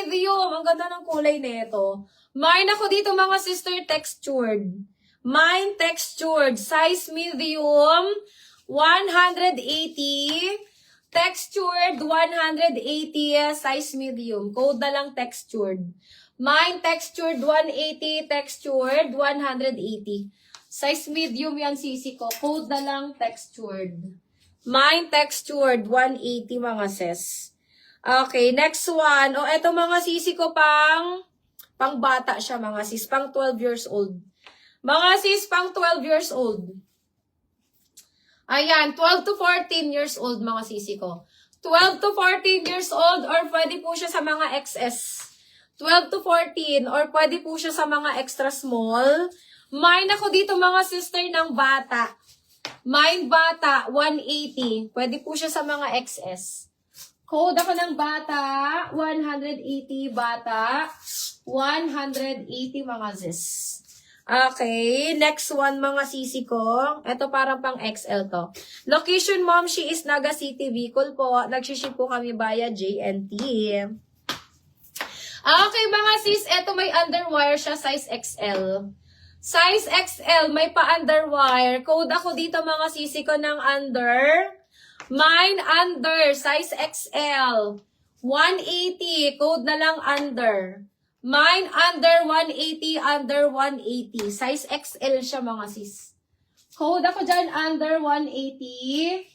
medium. Ang ganda ng kulay nito. Mine ako dito mga sister textured. Mine textured. Size medium, 180. Textured, 180. Size medium. Code na lang textured. Mine textured, 180. Textured, 180. Size medium yan, sisi ko. Code na lang textured. Mine textured, 180 mga sis. Okay, next one. O, eto mga sisi ko pang bata siya mga sis. Pang 12 years old. Mga sis, pang 12 years old. Ayan, 12 to 14 years old mga sisi ko. 12 to 14 years old or pwede po siya sa mga XS. 12 to 14 or pwede po siya sa mga extra small. Mine ako dito mga sister ng bata. Mine bata, 180. Pwede po siya sa mga XS. Code ako ng bata, 180 bata, 180 mga sis. Okay, next one mga sisi ko. Ito parang pang XL to. Location mom, she is Naga City, Bicol po. Nagsiship po kami via JNT. Okay mga sis, ito may underwire siya, size XL. Size XL, may pa-underwire. Code ako dito mga sisi ko ng under. Mine under, size XL. 180, code na lang under. Mine under 180, under 180. Size XL siya mga sis. Code ako dyan under 180.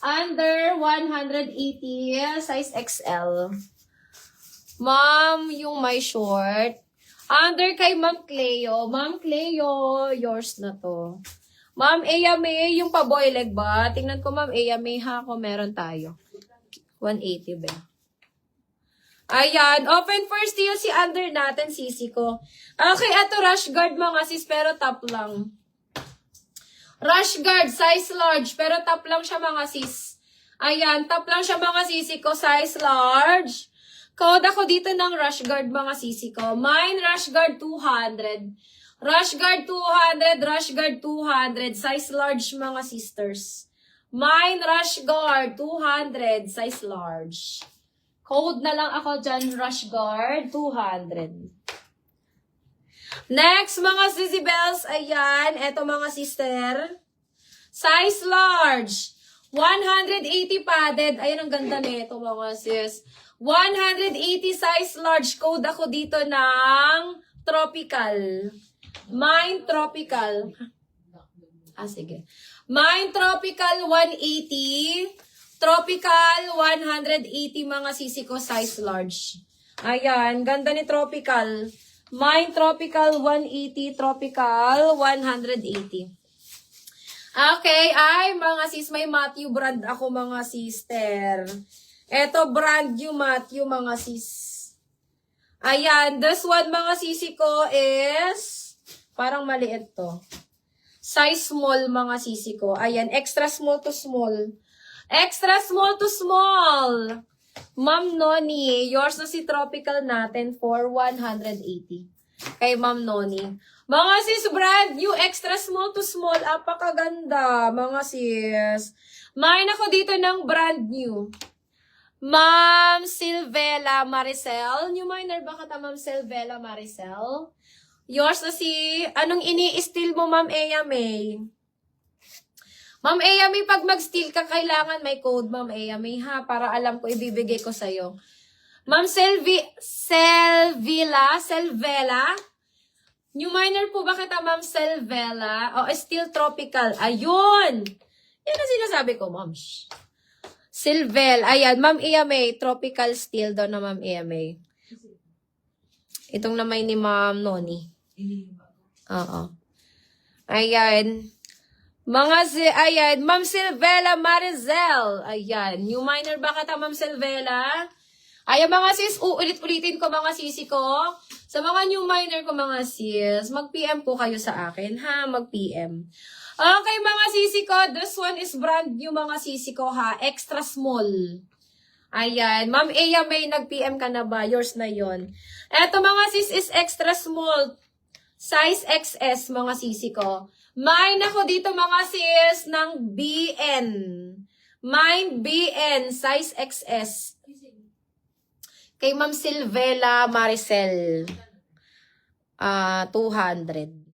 Under 180. Size XL. Ma'am, yung my short. Under kay Ma'am Cleo. Ma'am Cleo, yours na to. Ma'am Aya May, yung pa-boy leg ba? Tingnan ko Ma'am Aya May ha, kung meron tayo. 180 ba? Ayan, open for steal si under natin, sisi ko. Okay, ato rush guard mga sis, pero top lang. Rush guard, size large, pero top lang siya mga sis. Ayan, top lang siya mga sisi ko, size large. Code ako dito ng rush guard mga sisi ko. Mine rush guard 200. Rush guard 200, rush guard 200, size large mga sisters. Mine rush guard 200, size large. Code na lang ako dyan, rush guard, 200. Next, mga sissy bells, ayan, eto mga sister. Size large, 180 padded. Ayan, ang ganda nito mga sis. 180 size large, code ako dito ng tropical. Mine tropical. Sige. Mine tropical, 180. Tropical, 180 mga sisi ko, size large. Ayan, ganda ni tropical. Mine tropical, 180. Tropical, 180. Okay, ay mga sis, may Matthew brand ako mga sister. Eto, brand new Matthew mga sis. Ayan, this one mga sisi ko is, parang maliit to. Size small mga sisi ko. Ayan, extra small to small. Extra small to small. Ma'am Noni, yours na si tropical natin for 180. Kay Ma'am Noni. Mga sis, brand new, extra small to small. Apakaganda, mga sis. Mine ako dito ng brand new. Ma'am Silvela Maricel. New minor ba ka Ma'am Silvela Maricel? Yours na si, anong ini-steal mo Ma'am Aya May? Ma'am Aya May, pag mag-steal ka, kailangan may code, Ma'am Aya May, ha? Para alam ko, ibibigay ko sa'yo. Ma'am Selvela? New minor po ba kita, Ma'am Selvela? O, Steel Tropical. Ayun! Yan ang sinasabi ko, Ma'am. Silvel. Ayan, Ma'am Aya May. Tropical Steel daw na Ma'am Aya May. Itong namay ni Ma'am Noni. Oo. Ayan. Ayan, Ma'am Silvela Marizel. Ayan, new minor ba ka Ma'am Silvela? Ayan mga sis, ulit-ulitin ko mga sisi ko. Sa mga new minor ko mga sis, mag-PM po kayo sa akin, ha? Mag-PM. Okay mga sisi ko, this one is brand new mga sisi ko, ha? Extra small. Ayan, Ma'am Aya May, nag-PM ka na ba? Yours na yon. Eto mga sis is extra small. Size XS mga sisi ko. Mine ako dito mga sis ng BN. Mine BN, size XS. Kay Ma'am Silvela Maricel. 200.